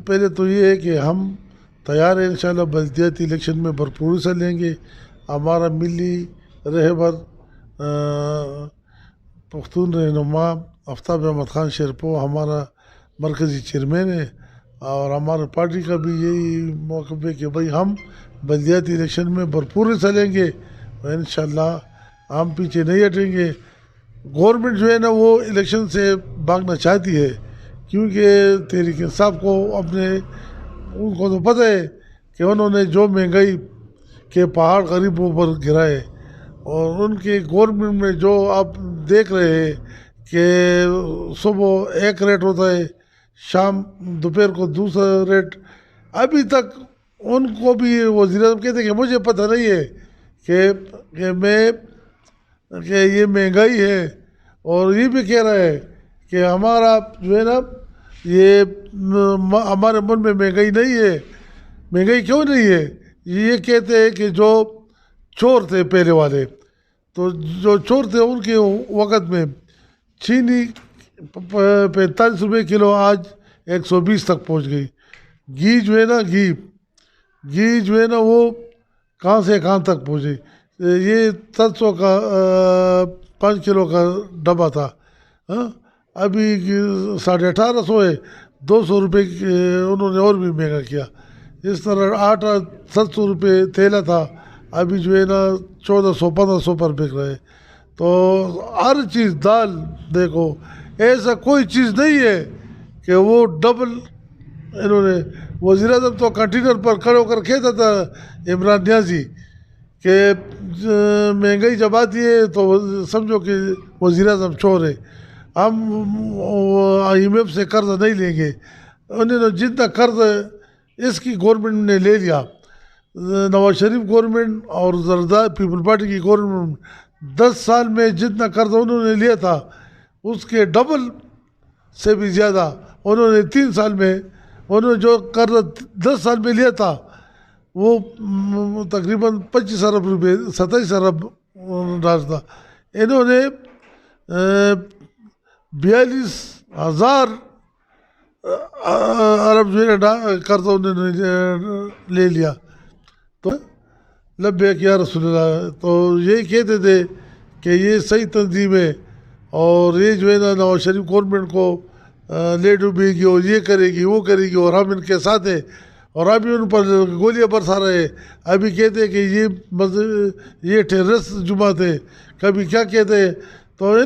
پہلے تو یہ ہے کہ ہم تیار ہیں انشاءاللہ بلدیاتی الیکشن میں بھرپور حصہ لیں گے. ہمارا ملی رہبر پختون رہنما آفتاب احمد خان شیرپور ہمارا مرکزی چیئرمین ہے، اور ہمارے پارٹی کا بھی یہی موقف ہے کہ بھائی ہم بلدیاتی الیکشن میں بھرپور حصہ لیں گے، اور انشاءاللہ ہم پیچھے نہیں ہٹیں گے. گورنمنٹ جو ہے نا وہ الیکشن سے بھاگنا چاہتی ہے، کیونکہ تحریک انصاف کو ان کو تو پتہ ہے کہ انہوں نے جو مہنگائی کے پہاڑ غریبوں پر گرائے، اور ان کے گورنمنٹ میں جو آپ دیکھ رہے ہیں کہ صبح ایک ریٹ ہوتا ہے، شام دوپہر کو دوسرا ریٹ. ابھی تک ان کو بھی وزیر اعظم کہتے ہیں کہ مجھے پتہ نہیں ہے کہ یہ مہنگائی ہے، اور یہ بھی کہہ رہا ہے کہ ہمارا جو ہے نا یہ ہمارے ملک میں مہنگائی نہیں ہے. مہنگائی کیوں نہیں ہے؟ یہ کہتے ہیں کہ جو چور تھے پہلے والے، تو جو چور تھے ان کے وقت میں چینی 45 روپے کلو آج 120 تک پہنچ گئی. گھی جو ہے نا گھی جو ہے نا وہ کہاں سے کہاں تک پہنچی. یہ 700 کا 5 کلو کا ڈبہ تھا، ابھی 1850 ہے. 200 روپے انہوں نے اور بھی مہنگا کیا. اس طرح آٹا 700 روپے تھیلا تھا، ابھی جو ہے نا 1400-1500 پر بک رہے. تو ہر چیز دال دیکھو، ایسا کوئی چیز نہیں ہے کہ وہ ڈبل. انہوں نے وزیر اعظم تو کنٹینر پر کھڑے ہو کر کہتا تھا عمران نیازی کہ مہنگائی جب آتی ہے تو سمجھو کہ وزیر اعظم چور ہے، ہم IMF سے قرض نہیں لیں گے. انہوں نے جتنا قرض اس کی گورنمنٹ نے لے لیا، نواز شریف گورنمنٹ اور زرداری پیپل پارٹی کی گورنمنٹ 10 سال میں جتنا قرض انہوں نے لیا تھا اس کے ڈبل سے بھی زیادہ انہوں نے 3 سال میں، انہوں نے جو قرض 10 سال میں لیا تھا وہ تقریباً 25 ارب روپے 27 ارب ڈالر تھا. انہوں نے 42,000 ارب جو ہے نا قرض انہوں نے لے لیا. تو لبیک یا رسول اللہ. تو یہی کہتے تھے کہ یہ صحیح تنظیم ہے، اور یہ جو ہے نا نواز شریف گورنمنٹ کو لے ڈوبے گی، اور یہ کرے گی وہ کرے گی، اور ہم ان کے ساتھ ہیں، اور ابھی ان پر گولیاں برسا رہے ہیں. ابھی کہتے ہیں کہ یہ ٹیررسٹ جماعت ہے، کبھی کیا کہتے ہیں. تو